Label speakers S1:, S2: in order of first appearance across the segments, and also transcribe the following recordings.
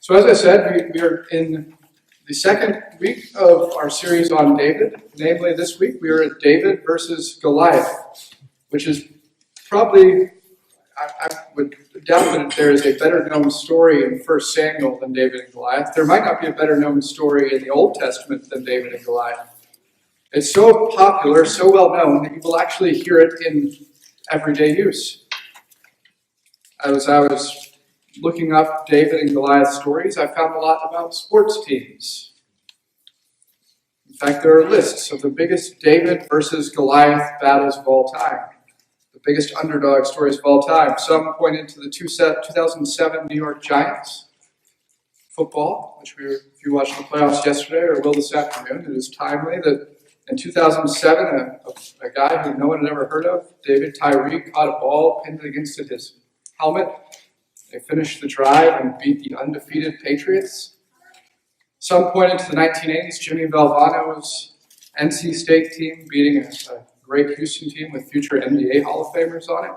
S1: So as I said, we are in the second week of our series on David. Namely, this week we are at David versus Goliath, which is probably, I would doubt that there is a better known story in 1 Samuel than David and Goliath. There might not be a better known story in the Old Testament than David and Goliath. It's so popular, so well known, that you will actually hear it in everyday use. As I was looking up David and Goliath stories, I found a lot about sports teams. In fact, there are lists of the biggest David versus Goliath battles of all time, the biggest underdog stories of all time. Some pointed to the 2007 New York Giants football, which if you watched the playoffs yesterday or will this afternoon, it is timely that in 2007, a guy who no one had ever heard of, David Tyree, caught a ball, pinned it against his helmet. They finished the drive and beat the undefeated Patriots. Some pointed to the 1980s, Jimmy Valvano's NC State team beating a great Houston team with future NBA Hall of Famers on it.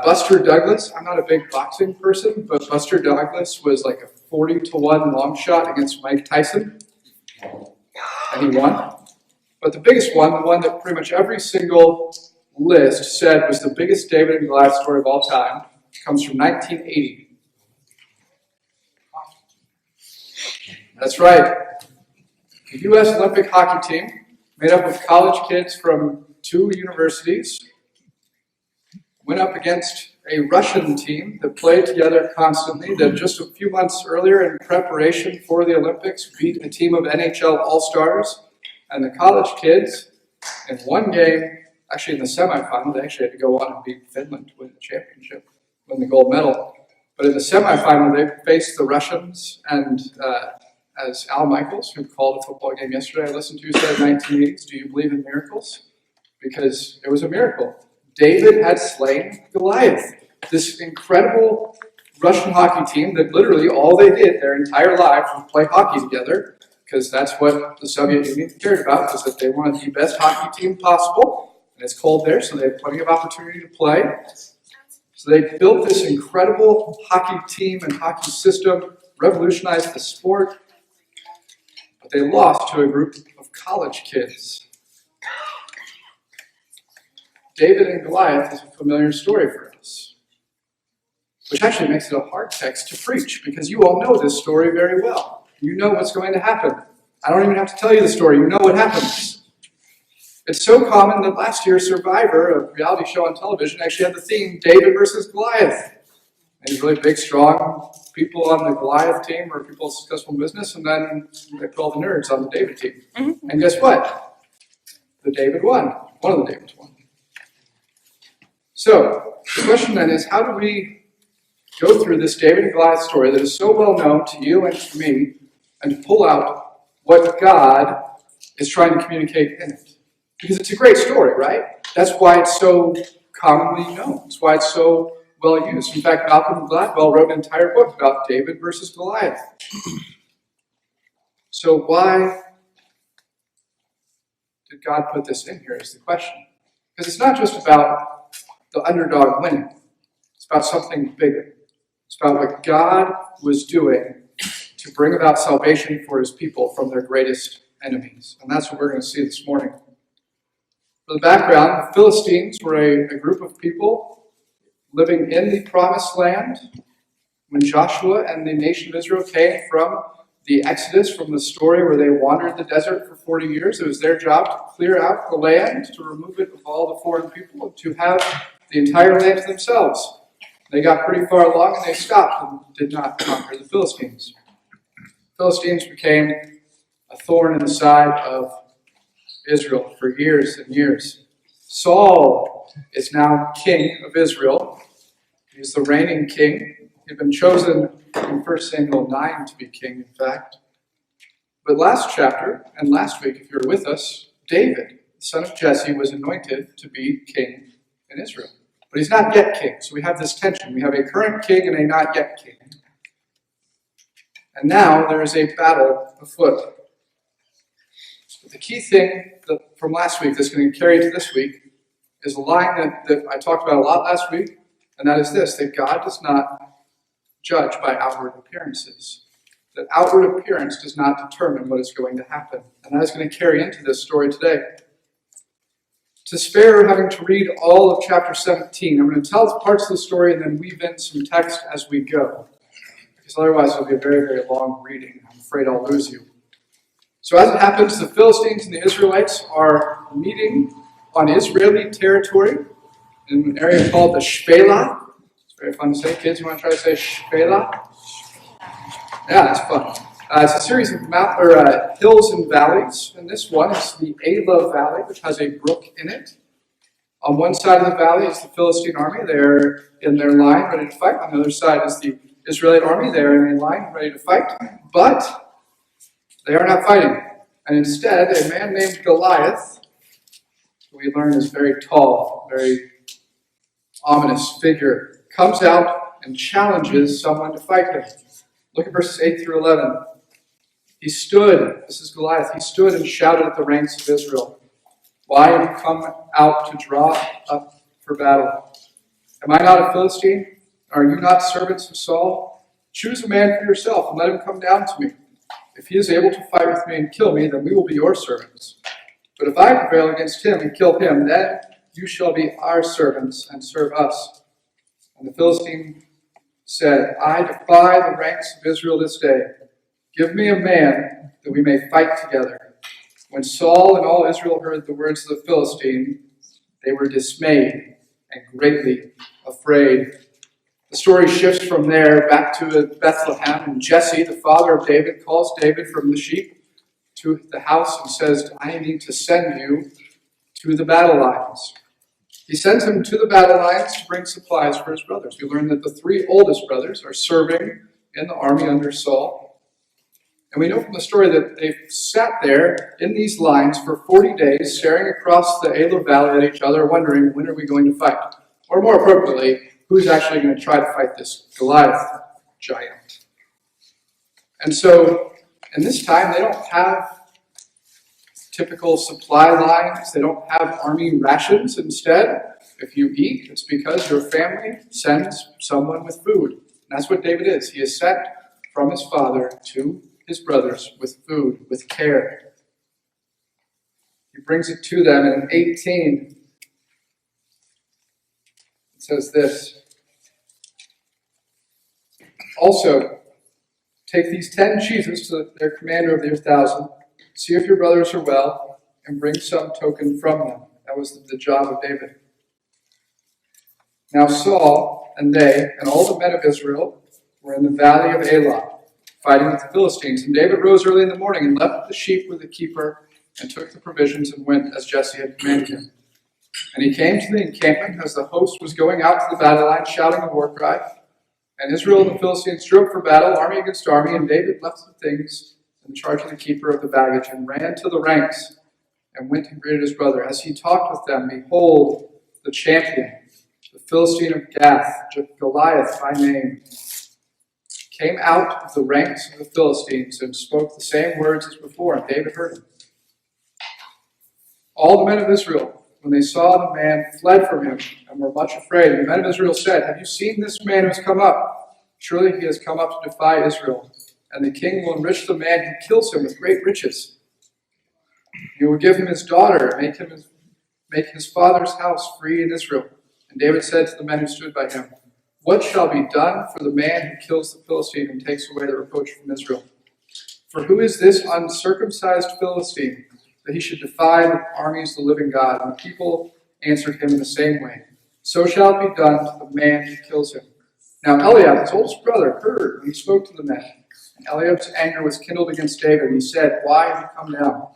S1: Buster Douglas, I'm not a big boxing person, but Buster Douglas was like a 40-1 long shot against Mike Tyson, and he won. But the biggest one, the one that pretty much every single list said was the biggest David and Goliath story of all time, comes from 1980. That's right. The U.S. Olympic hockey team, made up of college kids from 2 universities, went up against a Russian team that played together constantly, that just a few months earlier in preparation for the Olympics beat a team of NHL All-Stars. And the college kids, in one game, actually in the semifinal, they actually had to go on and beat Finland to win the championship, win the gold medal. But in the semifinal, they faced the Russians, and as Al Michaels, who called a football game yesterday I listened to, said in 1980s, do you believe in miracles? Because it was a miracle. David had slain Goliath, this incredible Russian hockey team that literally all they did their entire life was play hockey together, because that's what the Soviet Union cared about, was that they wanted the best hockey team possible. And it's cold there, so they have plenty of opportunity to play. So they built this incredible hockey team and hockey system, revolutionized the sport, but they lost to a group of college kids. David and Goliath is a familiar story for us, which actually makes it a hard text to preach, because you all know this story very well. You know what's going to happen. I don't even have to tell you the story. You know what happens. It's so common that last year Survivor, a reality show on television, actually had the theme David versus Goliath. These really big, strong people on the Goliath team or people with successful business, and then they put all the nerds on the David team. Mm-hmm. And guess what? The David won. One of the Davids won. So the question then is, how do we go through this David and Goliath story that is so well known to you and to me, and pull out what God is trying to communicate in it? Because it's a great story, right? That's why it's so commonly known. It's why it's so well used. In fact, Malcolm Gladwell wrote an entire book about David versus Goliath. So why did God put this in here is the question. Because it's not just about the underdog winning. It's about something bigger. It's about what God was doing to bring about salvation for his people from their greatest enemies. And that's what we're going to see this morning. For the background, the Philistines were a group of people living in the Promised Land when Joshua and the nation of Israel came from the Exodus, from the story where they wandered the desert for 40 years. It was their job to clear out the land, to remove it of all the foreign people, and to have the entire land to themselves. They got pretty far along and they stopped and did not conquer the Philistines. The Philistines became a thorn in the side of Israel for years and years. Saul is now king of Israel. He's the reigning king. He'd been chosen in 1 Samuel 9 to be king, in fact. But last chapter, and last week, if you were with us, David, the son of Jesse, was anointed to be king in Israel. But he's not yet king, so we have this tension. We have a current king and a not yet king. And now there is a battle afoot. But the key thing from last week that's going to carry to this week is a line that I talked about a lot last week, and that is this, that God does not judge by outward appearances. That outward appearance does not determine what is going to happen. And that is going to carry into this story today. To spare having to read all of chapter 17, I'm going to tell parts of the story and then weave in some text as we go. Because otherwise it'll be a very, very long reading. I'm afraid I'll lose you. So as it happens, the Philistines and the Israelites are meeting on Israeli territory in an area called the Shpela. It's very fun to say. Kids, you want to try to say Shpela? Yeah, it's fun. It's a series of hills and valleys, and this one is the Elah Valley, which has a brook in it. On one side of the valley is the Philistine army. They're in their line, ready to fight. On the other side is the Israelite army. They're in line, ready to fight. But they are not fighting. And instead, a man named Goliath, who we learn is very tall, very ominous figure, comes out and challenges someone to fight him. Look at verses 8 through 11. He stood, this is Goliath, he stood and shouted at the ranks of Israel, "Why have you come out to draw up for battle? Am I not a Philistine? Are you not servants of Saul? Choose a man for yourself and let him come down to me. If he is able to fight with me and kill me, then we will be your servants. But if I prevail against him and kill him, then you shall be our servants and serve us." And the Philistine said, "I defy the ranks of Israel this day. Give me a man that we may fight together." When Saul and all Israel heard the words of the Philistine, they were dismayed and greatly afraid. The story shifts from there back to Bethlehem, and Jesse, the father of David, calls David from the sheep to the house and says, "I need to send you to the battle lines." He sends him to the battle lines to bring supplies for his brothers. We learn that the three oldest brothers are serving in the army under Saul. And we know from the story that they sat there in these lines for 40 days, staring across the Elah Valley at each other, wondering, when are we going to fight? Or more appropriately, who's actually going to try to fight this Goliath giant? And so, in this time, they don't have typical supply lines. They don't have army rations. Instead, if you eat, it's because your family sends someone with food. And that's what David is. He is sent from his father to his brothers with food, with care. He brings it to them, and in 18, it says this: "Also, take these 10 cheeses to their commander of their 1,000. See if your brothers are well, and bring some token from them." That was the job of David. Now Saul and they and all the men of Israel were in the valley of Elah, fighting with the Philistines. And David rose early in the morning and left the sheep with the keeper and took the provisions and went as Jesse had commanded him. And he came to the encampment as the host was going out to the battle line, shouting a war cry. And Israel and the Philistines drew up for battle, army against army, and David left the things in charge of the keeper of the baggage, and ran to the ranks, and went and greeted his brother. As he talked with them, behold, the champion, the Philistine of Gath, Goliath by name, came out of the ranks of the Philistines and spoke the same words as before, and David heard him. All the men of Israel, when they saw the man, fled from him and were much afraid. And the men of Israel said, "Have you seen this man who has come up? Surely he has come up to defy Israel. And the king will enrich the man who kills him with great riches. He will give him his daughter, make his father's house free in Israel." And David said to the men who stood by him, "What shall be done for the man who kills the Philistine and takes away the reproach from Israel? For who is this uncircumcised Philistine, that he should defy the armies of the living God?" And the people answered him in the same way, "So shall it be done to the man who kills him." Now Eliab, his oldest brother, heard when he spoke to the men. And Eliab's anger was kindled against David, and he said, "Why have you come down?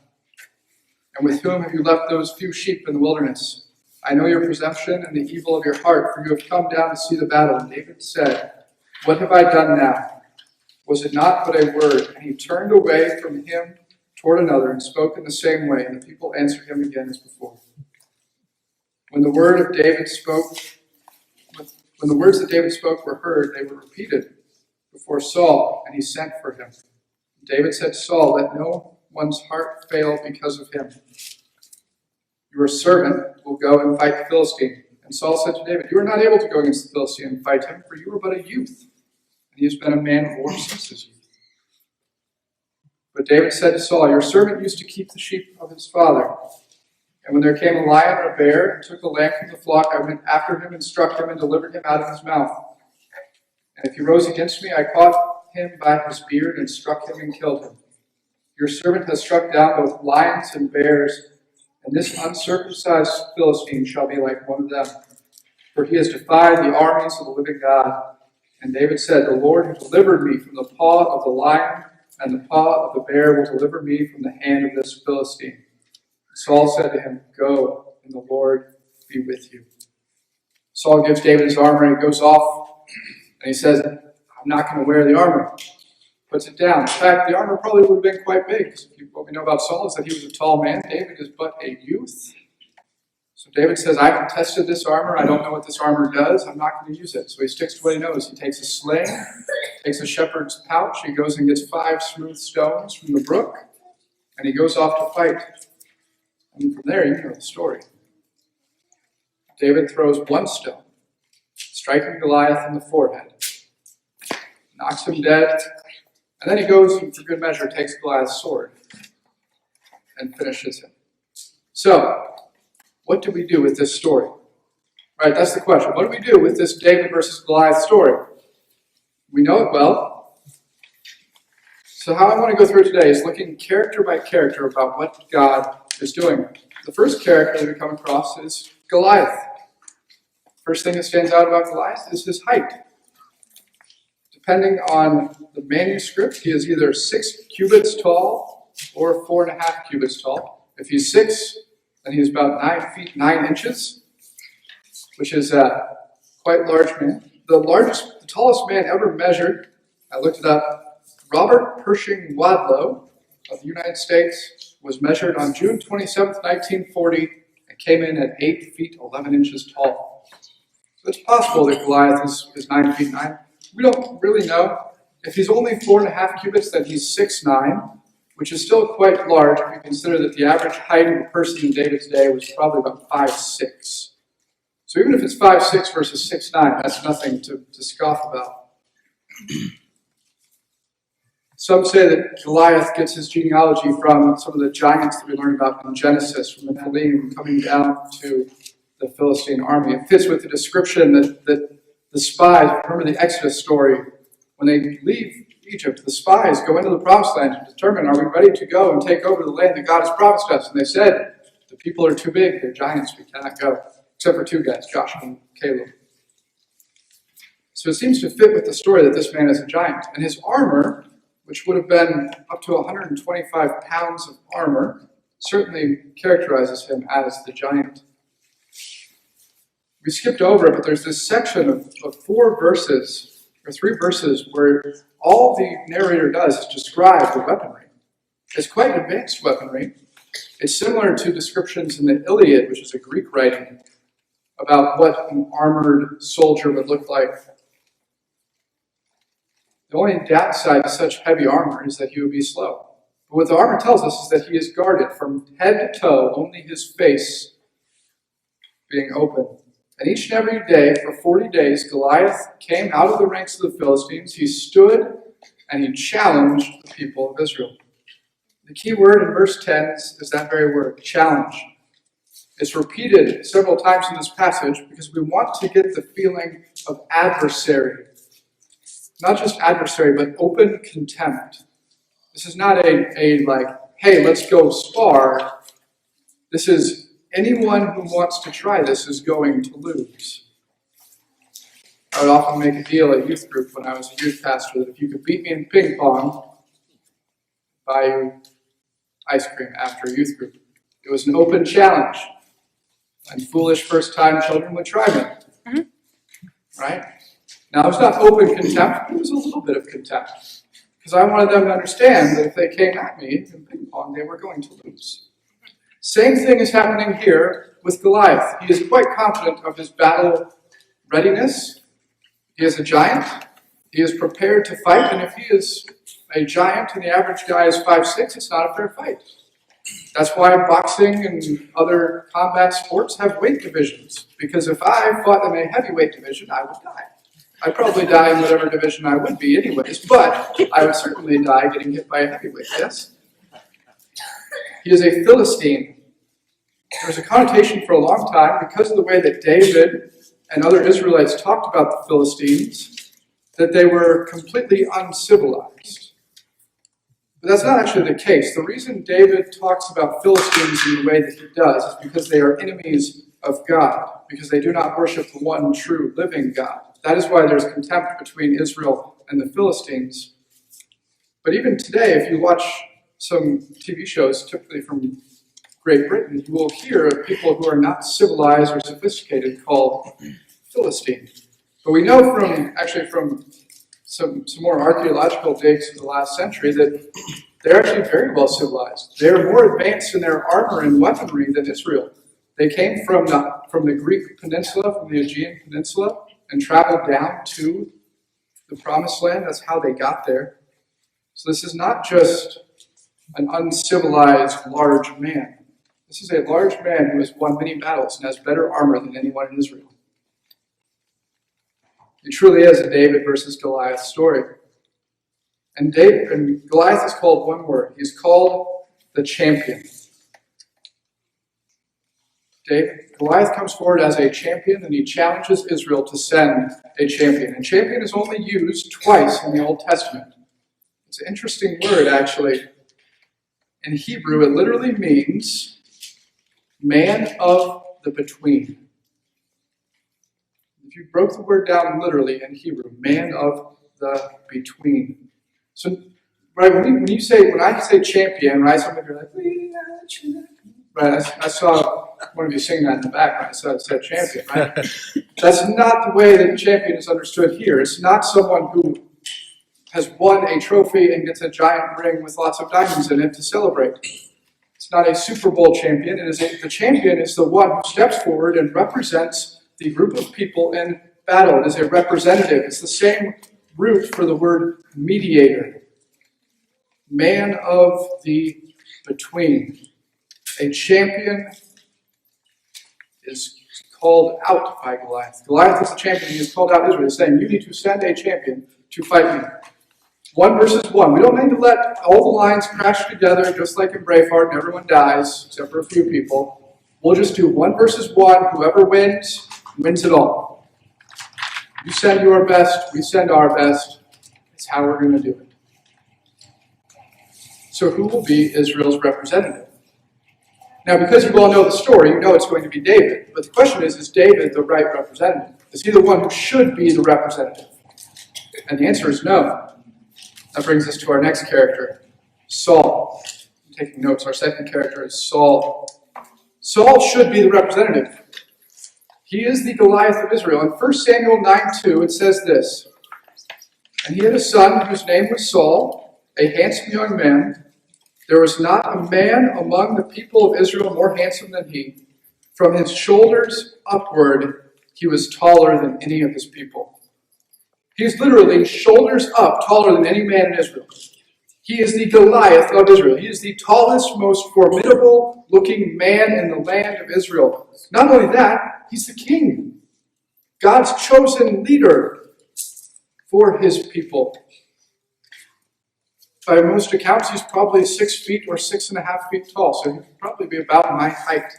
S1: And with whom have you left those few sheep in the wilderness? I know your presumption and the evil of your heart, for you have come down to see the battle." And David said, "What have I done now? Was it not but a word?" And he turned away from him toward another and spoke in the same way, and the people answered him again as before. When the words that David spoke were heard, they were repeated before Saul, and he sent for him. David said to Saul, "Let no one's heart fail because of him. Your servant will go and fight the Philistine." And Saul said to David, "You are not able to go against the Philistine and fight him, for you are but a youth, and he has been a man of war since his youth. But David said to Saul, your servant used to keep the sheep of his father. And when there came a lion or a bear and took the lamb from the flock, I went after him and struck him and delivered him out of his mouth. And if he rose against me, I caught him by his beard and struck him and killed him. Your servant has struck down both lions and bears, and this uncircumcised Philistine shall be like one of them. For he has defied the armies of the living God. And David said, the Lord who delivered me from the paw of the lion and the paw of the bear will deliver me from the hand of this Philistine. Saul said to him, go, and the Lord be with you. Saul gives David his armor, and he goes off, and he says, I'm not going to wear the armor. Puts it down. In fact, the armor probably would have been quite big. What we know about Saul is that he was a tall man. David is but a youth. So David says, I haven't tested this armor. I don't know what this armor does. I'm not going to use it. So he sticks to what he knows. He takes a sling, takes a shepherd's pouch. He goes and gets 5 smooth stones from the brook, and he goes off to fight. And from there, you know the story. David throws 1 stone, striking Goliath in the forehead, knocks him dead, and then he goes and, for good measure, takes Goliath's sword and finishes him. So, what do we do with this story? Right, that's the question. What do we do with this David versus Goliath story? We know it well. So how I want to go through it today is looking character by character about what God is doing. The first character that we come across is Goliath. First thing that stands out about Goliath is his height. Depending on the manuscript, he is either 6 cubits tall or 4.5 cubits tall. If he's 6, then he's about 9 feet 9 inches, which is quite large man. The tallest man ever measured, I looked it up, Robert Pershing Wadlow of the United States was measured on June 27th, 1940, and came in at 8 feet 11 inches tall. So it's possible that Goliath is 9 feet 9. We don't really know. If he's only 4.5 cubits, then he's 6'9", which is still quite large if you consider that the average height of a person in David's day was probably about 5'6". So even if it's 5'6" versus 6'9", that's nothing to scoff about. Some say that Goliath gets his genealogy from some of the giants that we learn about in Genesis, from the Nephilim coming down to the Philistine army. It fits with the description that the spies, remember the Exodus story, when they leave Egypt, the spies go into the promised land to determine, are we ready to go and take over the land that God has promised us? And they said, the people are too big, they're giants, we cannot go. Except for 2 guys, Joshua and Caleb. So it seems to fit with the story that this man is a giant. And his armor, which would have been up to 125 pounds of armor, certainly characterizes him as the giant. We skipped over it, but there's this section of 4 verses, or 3 verses, where all the narrator does is describe the weaponry. It's quite advanced weaponry. It's similar to descriptions in the Iliad, which is a Greek writing, about what an armored soldier would look like. The only downside to such heavy armor is that he would be slow. But what the armor tells us is that he is guarded from head to toe, only his face being open. And each and every day, for 40 days, Goliath came out of the ranks of the Philistines. He stood and he challenged the people of Israel. The key word in verse 10 is that very word, challenge. It's repeated several times in this passage because we want to get the feeling of adversary. Not just adversary, but open contempt. This is not a like, hey, let's go spar. This is anyone who wants to try this is going to lose. I would often make a deal at youth group when I was a youth pastor that if you could beat me in ping pong, I'd buy you ice cream after a youth group. It was an open challenge. And foolish first-time children would try me. Right? Now, it was not open contempt, it was a little bit of contempt. Because I wanted them to understand that if they came at me in ping pong, they were going to lose. Same thing is happening here with Goliath. He is quite confident of his battle readiness. He is a giant. He is prepared to fight, and if he is a giant and the average guy is 5'6", it's not a fair fight. That's why boxing and other combat sports have weight divisions. Because if I fought in a heavyweight division, I would die. I'd probably die in whatever division I would be anyways, but I would certainly die getting hit by a heavyweight, yes? He is a Philistine. There's a connotation for a long time because of the way that David and other Israelites talked about the Philistines, that they were completely uncivilized. But that's not actually the case. The reason David talks about Philistines in the way that he does is because they are enemies of God, because they do not worship the one true living God. That is why there's contempt between Israel and the Philistines. But even today, if you watch some TV shows, typically from Great Britain, you will hear of people who are not civilized or sophisticated called Philistine. But we know from some more archaeological digs in the last century that they're actually very well civilized. They're more advanced in their armor and weaponry than Israel. They came from the Greek peninsula, from the Aegean Peninsula, and traveled down to the Promised Land. That's how they got there. So this is not just an uncivilized large man. This is a large man who has won many battles and has better armor than anyone in Israel. It truly is a David versus Goliath story. And Goliath is called one word. He's called the champion. Goliath comes forward as a champion, and he challenges Israel to send a champion. And champion is only used twice in the Old Testament. It's an interesting word, actually. In Hebrew, it literally means man of the between. If you broke the word down literally in Hebrew, man of the between. So, right, when I say champion, right, some of you are like, we are champion. Right, I saw one of you sing that in the back when I said champion, right? That's not the way that champion is understood here. It's not someone who has won a trophy and gets a giant ring with lots of diamonds in it to celebrate. It's not a Super Bowl champion. The champion is the one who steps forward and represents the group of people in battle. It is a representative. It's the same root for the word mediator. Man of the between. A champion is called out by Goliath. Goliath is the champion. He is called out Israel. He's saying, you need to send a champion to fight me. 1 versus 1. We don't need to let all the lines crash together just like in Braveheart and everyone dies, except for a few people. We'll just do 1 versus 1. Whoever wins it all. You send your best, we send our best. It's how we're going to do it. So who will be Israel's representative? Now, because you all know the story, you know it's going to be David. But the question is David the right representative? Is he the one who should be the representative? And the answer is no. That brings us to our next character, Saul. I'm taking notes. Our second character is Saul. Saul should be the representative. He is the Goliath of Israel. In 1 Samuel 9:2, it says this, and he had a son whose name was Saul, a handsome young man. There was not a man among the people of Israel more handsome than he. From his shoulders upward, he was taller than any of his people. He is literally shoulders up taller than any man in Israel. He is the Goliath of Israel. He is the tallest, most formidable looking man in the land of Israel. Not only that, he's the king. God's chosen leader for his people. By most accounts, he's probably 6 feet or 6.5 feet tall, so he could probably be about my height.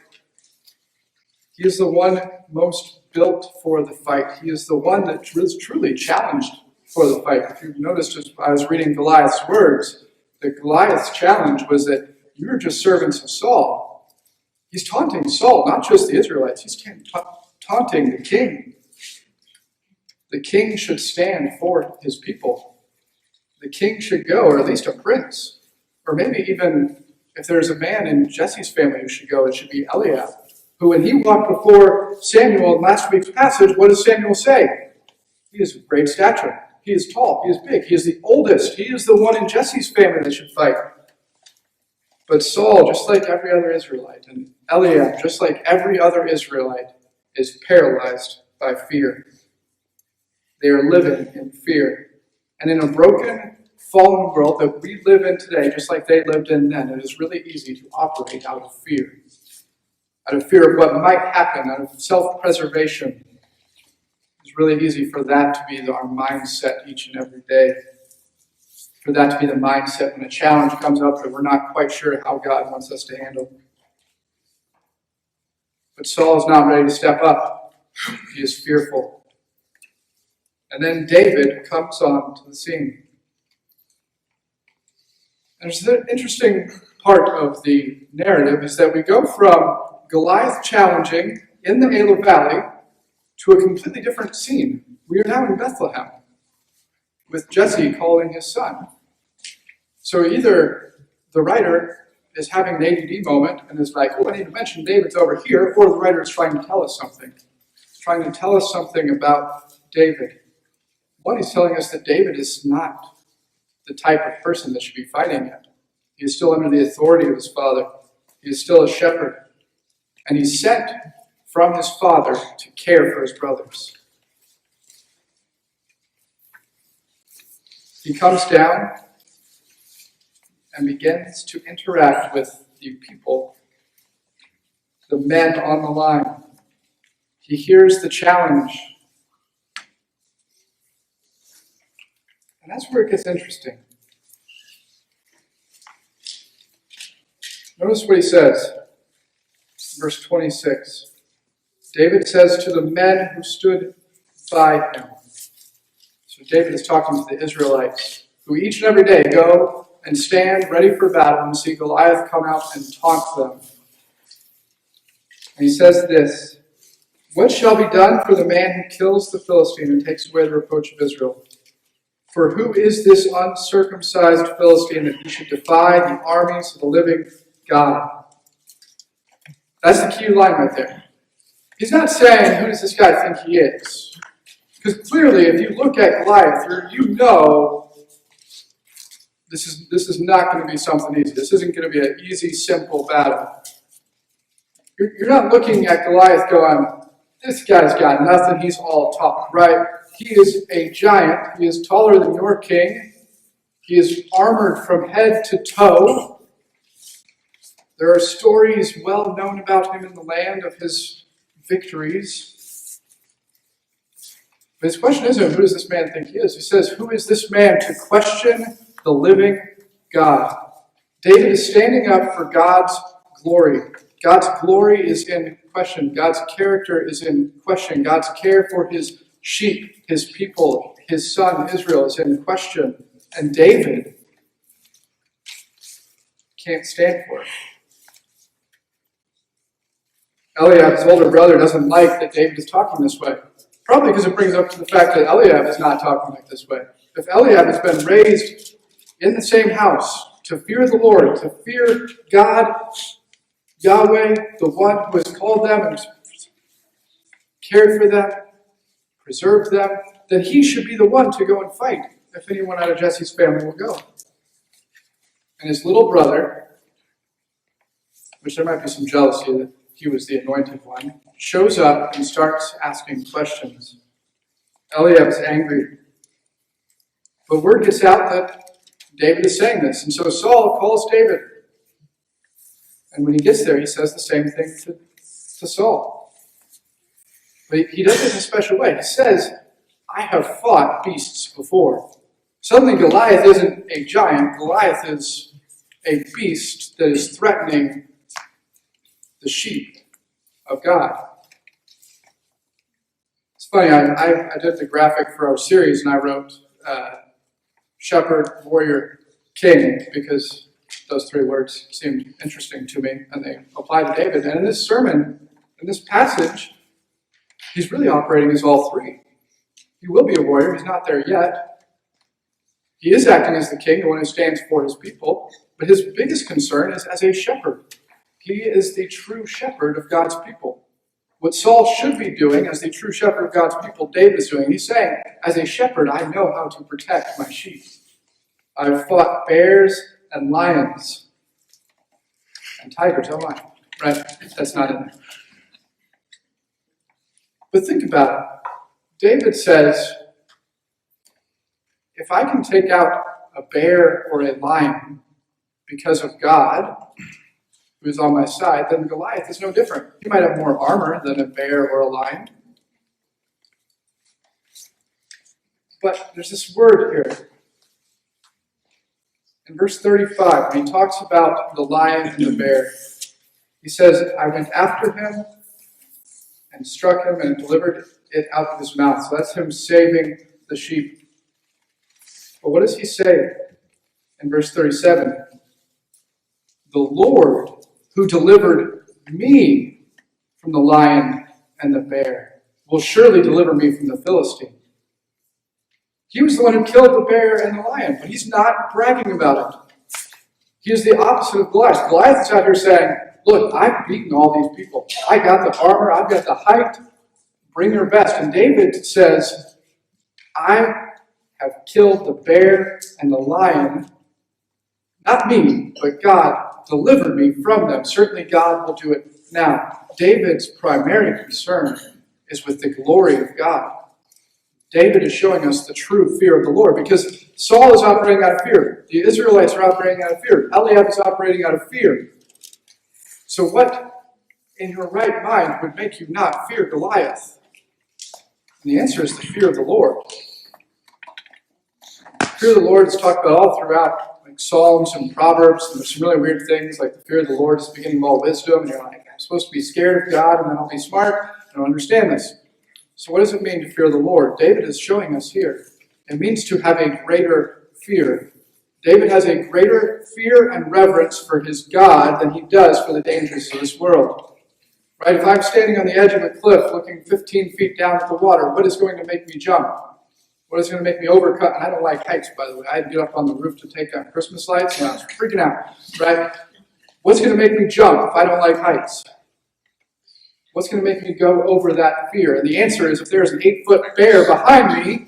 S1: He is the one most built for the fight. He is the one that was truly challenged for the fight. If you've noticed as I was reading Goliath's words, the Goliath's challenge was that you're just servants of Saul. He's taunting Saul, not just the Israelites. He's taunting the king. The king should stand for his people. The king should go, or at least a prince. Or maybe even if there's a man in Jesse's family who should go, it should be Eliab, who when he walked before Samuel in last week's passage, what does Samuel say? He is of great stature. He is tall. He is big. He is the oldest. He is the one in Jesse's family that should fight. But Saul, just like every other Israelite, and Eliab, just like every other Israelite, is paralyzed by fear. They are living in fear. And in a broken, fallen world that we live in today, just like they lived in then, it is really easy to operate out of fear. Out of fear of what might happen, out of self-preservation. It's It's really easy for that to be our mindset each and every day. For that to be the mindset when a challenge comes up that we're not quite sure how God wants us to handle. But Saul is not ready to step up. He is fearful. And then David comes on to the scene. And there's an interesting part of the narrative is that we go from Goliath challenging in the Elah Valley to a completely different scene. We are now in Bethlehem with Jesse calling his son. So either the writer is having an ADD moment and is like, oh, I need to mention David's over here, or the writer is trying to tell us something. He's trying to tell us something about David. One, he's telling us that David is not the type of person that should be fighting him. He is still under the authority of his father. He is still a shepherd. And he's sent from his father to care for his brothers. He comes down and begins to interact with the people, the men on the line. He hears the challenge. And that's where it gets interesting. Notice what he says, verse 26. David says to the men who stood by him. So David is talking to the Israelites, who each and every day go and stand ready for battle and see Goliath come out and taunt them. And he says this, what shall be done for the man who kills the Philistine and takes away the reproach of Israel? For who is this uncircumcised Philistine that he should defy the armies of the living God? That's the key line right there. He's not saying, who does this guy think he is? Because clearly, if you look at Goliath, you know this is not going to be something easy. This isn't going to be an easy, simple battle. You're not looking at Goliath going, this guy's got nothing, he's all talk, right? He is a giant. He is taller than your king. He is armored from head to toe. There are stories well known about him in the land of his victories. But his question isn't, who does this man think he is? He says, who is this man to question the living God? David is standing up for God's glory. God's glory is in question. God's character is in question. God's care for his sheep, his people, his son Israel is in question. And David can't stand for it. Eliab, his older brother, doesn't like that David is talking this way. Probably because it brings up to the fact that Eliab is not talking like this way. If Eliab has been raised in the same house to fear the Lord, to fear God, Yahweh, the one who has called them and cared for them, preserved them, then he should be the one to go and fight if anyone out of Jesse's family will go. And his little brother, which there might be some jealousy that he was the anointed one, shows up and starts asking questions. Eliab's angry. But word gets out that David is saying this. And so Saul calls David. And when he gets there, he says the same thing to Saul. But he does it in a special way. He says, I have fought beasts before. Suddenly Goliath isn't a giant. Goliath is a beast that is threatening the sheep of God. It's funny, I did the graphic for our series and I wrote shepherd, warrior, king, because those three words seemed interesting to me and they apply to David. And in this sermon, in this passage, he's really operating as all three. He will be a warrior, he's not there yet. He is acting as the king, the one who stands for his people, but his biggest concern is as a shepherd. He is the true shepherd of God's people. What Saul should be doing as the true shepherd of God's people, David is doing. He's saying, as a shepherd, I know how to protect my sheep. I've fought bears and lions. And tigers, oh my. Right, that's not in there. But think about it. David says, if I can take out a bear or a lion because of God, who's on my side, then Goliath is no different. He might have more armor than a bear or a lion. But there's this word here. In verse 35, when he talks about the lion and the bear, he says, I went after him and struck him and delivered it out of his mouth. So that's him saving the sheep. But what does he say in verse 37? The Lord who delivered me from the lion and the bear will surely deliver me from the Philistine. He was the one who killed the bear and the lion, but he's not bragging about it. He is the opposite of Goliath. Goliath is out here saying, look, I've beaten all these people. I got the armor, I've got the height. Bring your best. And David says, I have killed the bear and the lion. Not me, but God delivered me from them. Certainly God will do it now. David's primary concern is with the glory of God. David is showing us the true fear of the Lord, because Saul is operating out of fear. The Israelites are operating out of fear. Eliab is operating out of fear. So what in your right mind would make you not fear Goliath? And the answer is the fear of the Lord. Fear of the Lord is talked about all throughout, like Psalms and Proverbs, and there's some really weird things, like the fear of the Lord is the beginning of all wisdom, and you're like, I'm supposed to be scared of God, and then I'll be smart, and I'll understand this. So what does it mean to fear the Lord? David is showing us here. It means to have a greater fear. David has a greater fear and reverence for his God than he does for the dangers of this world. Right? If I'm standing on the edge of a cliff looking 15 feet down at the water, what is going to make me jump? What is going to make me overcut? And I don't like heights, by the way. I'd get up on the roof to take down Christmas lights, and I was freaking out. Right? What's going to make me jump if I don't like heights? What's going to make me go over that fear? And the answer is, if there's an 8-foot bear behind me,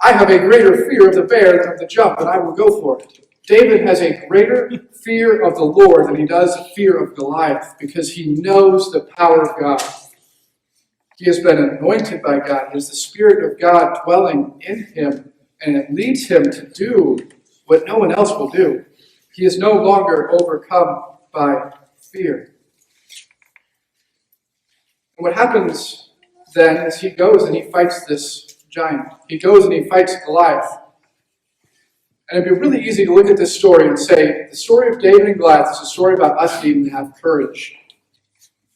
S1: I have a greater fear of the bear than of the jump, and I will go for it. David has a greater fear of the Lord than he does a fear of Goliath, because he knows the power of God. He has been anointed by God. He has the Spirit of God dwelling in him, and it leads him to do what no one else will do. He is no longer overcome by fear. And what happens then is he goes and he fights this giant. He goes and he fights Goliath. And it'd be really easy to look at this story and say, the story of David and Goliath is a story about us needing to have courage.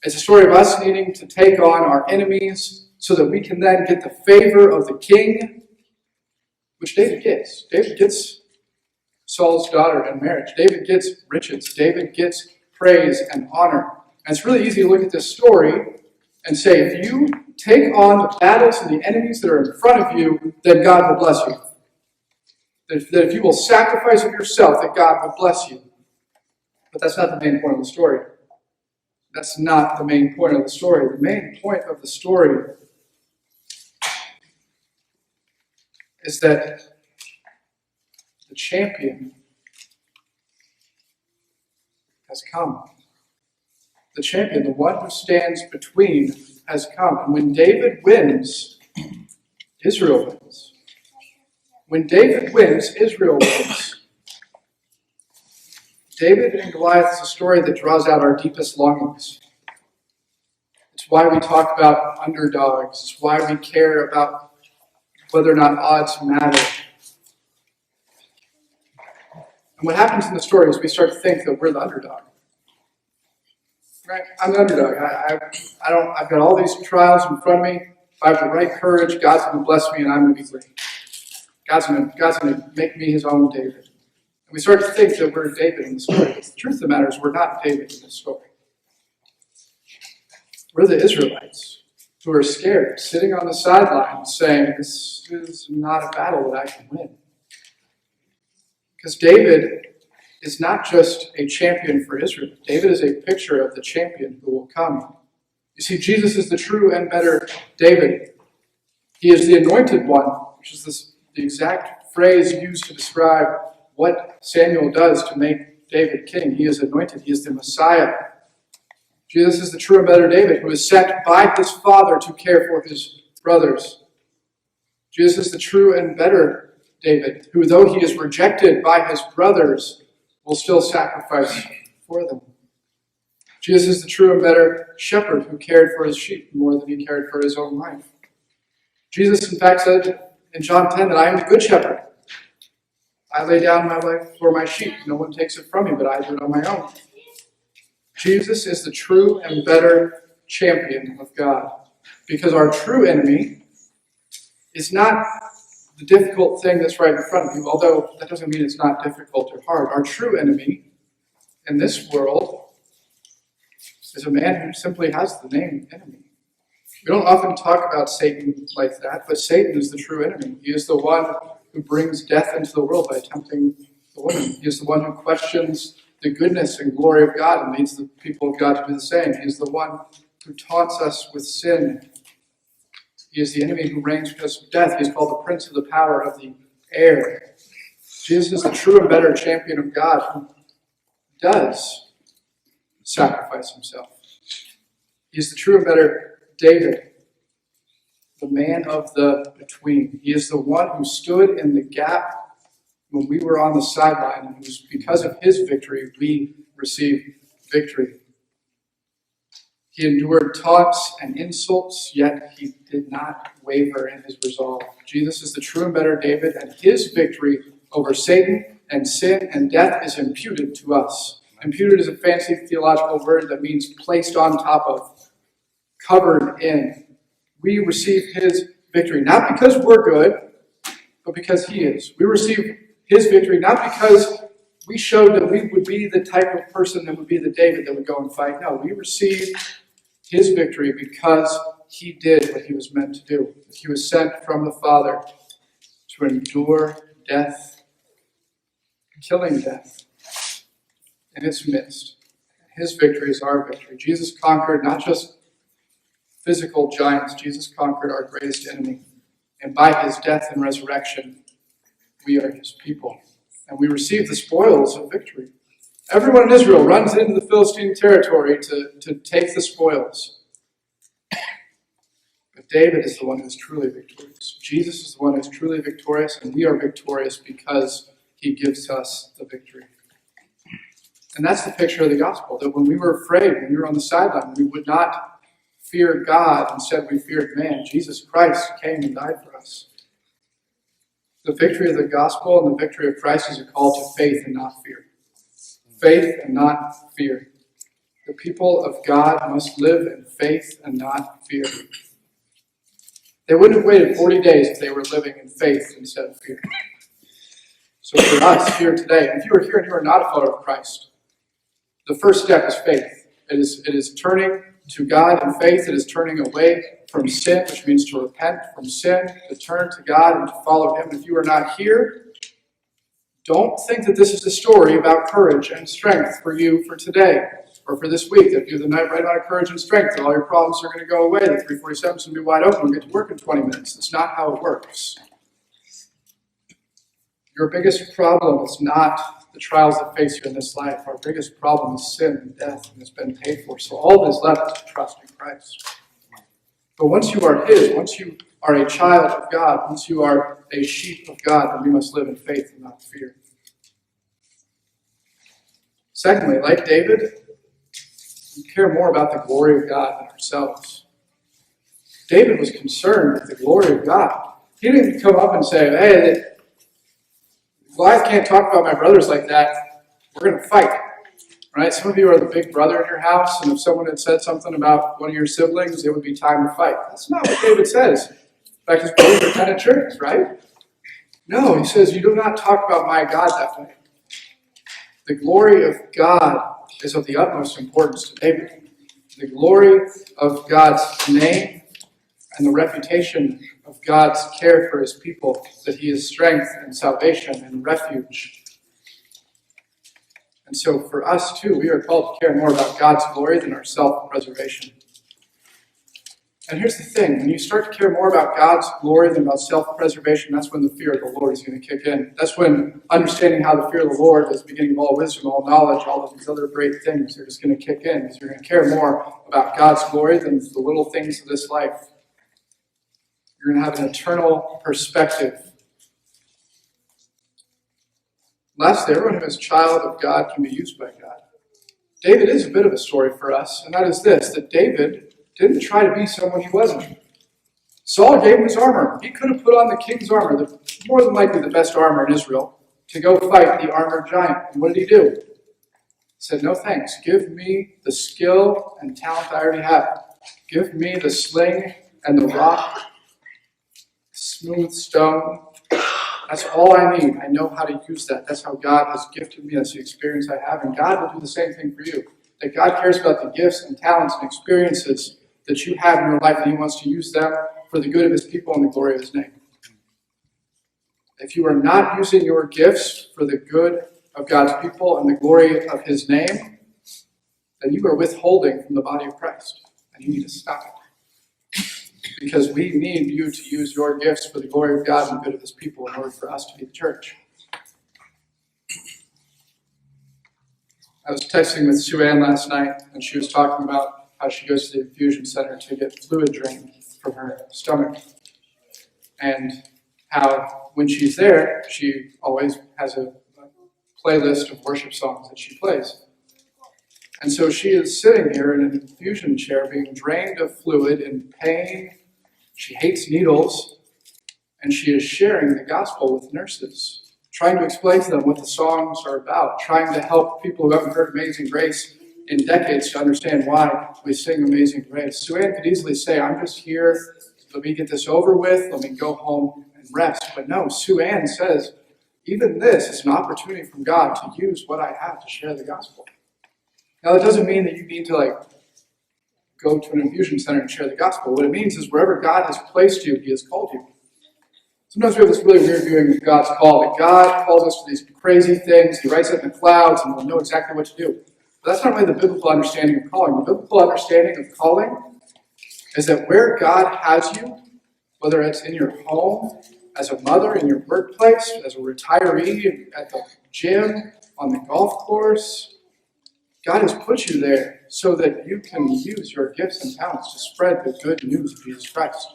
S1: It's a story of us needing to take on our enemies so that we can then get the favor of the king, which David gets. David gets Saul's daughter in marriage. David gets riches. David gets praise and honor. And it's really easy to look at this story and say, if you take on the battles and the enemies that are in front of you, then God will bless you. That if you will sacrifice of yourself, that God will bless you. But that's not the main point of the story. That's not the main point of the story. The main point of the story is that the champion has come. The champion, the one who stands between, has come. And when David wins, Israel wins. When David wins, Israel wins. David and Goliath is a story that draws out our deepest longings. It's why we talk about underdogs. It's why we care about whether or not odds matter. And what happens in the story is we start to think that we're the underdog. Right? I'm the underdog. I've got all these trials in front of me. If I have the right courage, God's going to bless me and I'm going to be great. God's going to make me his own David. And we start to think that we're David in the story. But the truth of the matter is we're not David in the story. We're the Israelites who are scared, sitting on the sidelines saying, this is not a battle that I can win. Because David is not just a champion for Israel. David is a picture of the champion who will come. You see, Jesus is the true and better David. He is the anointed one, which is the exact phrase used to describe what Samuel does to make David king. He is anointed. He is the Messiah. Jesus is the true and better David, who is sent by his Father to care for his brothers. Jesus is the true and better David, who, though he is rejected by his brothers, will still sacrifice for them. Jesus is the true and better shepherd who cared for his sheep more than he cared for his own life. Jesus, in fact, said in John 10 that I am the good shepherd. I lay down my life for my sheep. No one takes it from me, but I do it on my own. Jesus is the true and better champion of God, because our true enemy is not the difficult thing that's right in front of you, although that doesn't mean it's not difficult or hard. Our true enemy in this world is a man who simply has the name enemy. We don't often talk about Satan like that, but Satan is the true enemy. He is the one who brings death into the world by tempting the woman. He is the one who questions the goodness and glory of God and leads the people of God to do the same. He is the one who taunts us with sin. He is the enemy who reigns because of death. He is called the prince of the power of the air. Jesus is the true and better champion of God who does sacrifice himself. He is the true and better David, the man of the between. He is the one who stood in the gap when we were on the sideline, and it was because of his victory we received victory. He endured taunts and insults, yet he did not waver in his resolve. Jesus is the true and better David, and his victory over Satan and sin and death is imputed to us. Imputed is a fancy theological word that means placed on top of, covered in. We receive his victory, not because we're good, but because he is. We receive his victory not because we showed that we would be the type of person that would be the David that would go and fight. No, we receive his victory because he did what he was meant to do. He was sent from the Father to endure death, killing death in its midst. His victory is our victory. Jesus conquered not just physical giants. Jesus conquered our greatest enemy. And by his death and resurrection, we are his people. And we receive the spoils of victory. Everyone in Israel runs into the Philistine territory to take the spoils. But David is the one who is truly victorious. Jesus is the one who is truly victorious, and we are victorious because he gives us the victory. And that's the picture of the gospel, that when we were afraid, when we were on the sideline, we would not fear God. Instead, we feared man. Jesus Christ came and died for us. The victory of the gospel and the victory of Christ is a call to faith and not fear. Faith and not fear. The people of God must live in faith and not fear. They wouldn't have waited 40 days if they were living in faith instead of fear. So for us here today, if you are here and you are not a follower of Christ, the first step is faith. It is turning to God in faith. It is turning away from sin, which means to repent from sin, to turn to God and to follow him. If you are not here, don't think that this is a story about courage and strength for you for today or for this week. If you have the right amount of courage and strength, all your problems are going to go away. The 347 is going to be wide open. We'll get to work in 20 minutes. That's not how it works. Your biggest problem is not the trials that face you in this life. Our biggest problem is sin and death, and it's been paid for. So all that is left is to trust in Christ. But once you are his, once you are a child of God, once you are a sheep of God, then we must live in faith and not fear. Secondly, like David, we care more about the glory of God than ourselves. David was concerned with the glory of God. He didn't come up and say, hey, Goliath can't talk about my brothers like that. We're going to fight. Right? Some of you are the big brother in your house, and if someone had said something about one of your siblings, it would be time to fight. That's not what David says. In fact, his brothers are kind of jerks, right? No, he says, you do not talk about my God that way. The glory of God is of the utmost importance to David. The glory of God's name and the reputation of God's care for his people, that he is strength and salvation and refuge. And so for us too, we are called to care more about God's glory than our self-preservation. And here's the thing, when you start to care more about God's glory than about self-preservation, that's when the fear of the Lord is going to kick in. That's when understanding how the fear of the Lord is the beginning of all wisdom, all knowledge, all of these other great things are just going to kick in. Because you're going to care more about God's glory than the little things of this life. You're going to have an eternal perspective. Lastly, everyone who is a child of God can be used by God. David is a bit of a story for us, and that is this, that David didn't try to be someone he wasn't. Saul gave him his armor. He could have put on the king's armor, more than likely the best armor in Israel, to go fight the armored giant. And what did he do? He said, no thanks. Give me the skill and talent I already have. Give me the sling and the rock, smooth stone. That's all I need. I know how to use that. That's how God has gifted me. That's the experience I have. And God will do the same thing for you. That God cares about the gifts and talents and experiences that you have in your life, and He wants to use them for the good of His people and the glory of His name. If you are not using your gifts for the good of God's people and the glory of His name, then you are withholding from the body of Christ. And you need to stop it. Because we need you to use your gifts for the glory of God and the good of His people in order for us to be the church. I was texting with Sue Ann last night, and she was talking about how she goes to the infusion center to get fluid drained from her stomach. And how when she's there, she always has a playlist of worship songs that she plays. And so she is sitting here in an infusion chair being drained of fluid in pain. She hates needles. And she is sharing the gospel with nurses, trying to explain to them what the songs are about, trying to help people who haven't heard Amazing Grace in decades to understand why we sing Amazing Grace. Sue Ann could easily say, I'm just here, let me get this over with, let me go home and rest. But no, Sue Ann says, even this is an opportunity from God to use what I have to share the gospel. Now, that doesn't mean that you need to go to an infusion center and share the gospel. What it means is wherever God has placed you, He has called you. Sometimes we have this really weird viewing of God's call, that God calls us to these crazy things. He writes it in the clouds, and we'll know exactly what to do. But that's not really the biblical understanding of calling. The biblical understanding of calling is that where God has you, whether it's in your home, as a mother, in your workplace, as a retiree, at the gym, on the golf course, God has put you there so that you can use your gifts and talents to spread the good news of Jesus Christ.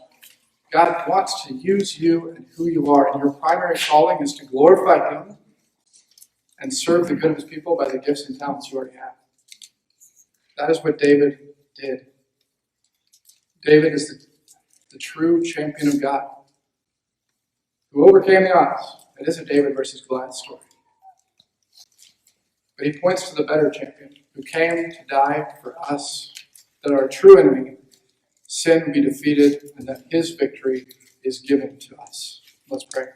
S1: God wants to use you and who you are, and your primary calling is to glorify Him and serve the good of His people by the gifts and talents you already have. That is what David did. David is the true champion of God who overcame the odds. It is a David versus Goliath story. But he points to the better champion who came to die for us, that our true enemy, sin, would be defeated, and that His victory is given to us. Let's pray.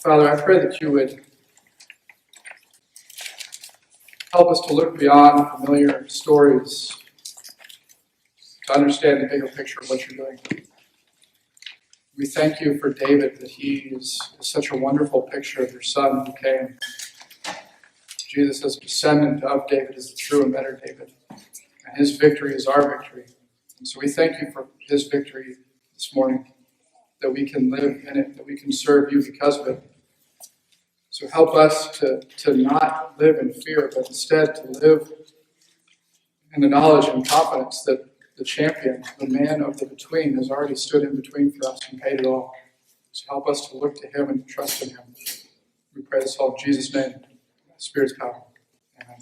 S1: Father, I pray that you would help us to look beyond familiar stories to understand the bigger picture of what you're doing. We thank you for David, that he is such a wonderful picture of your Son who came. Jesus, as a descendant of David, is the true and better David. And His victory is our victory. And so we thank you for His victory this morning, that we can live in it, that we can serve you because of it. So help us to not live in fear, but instead to live in the knowledge and confidence that the champion, the man of the between, has already stood in between for us and paid it all. So help us to look to Him and to trust in Him. We pray this all in Jesus' name, Spirit's power. Amen.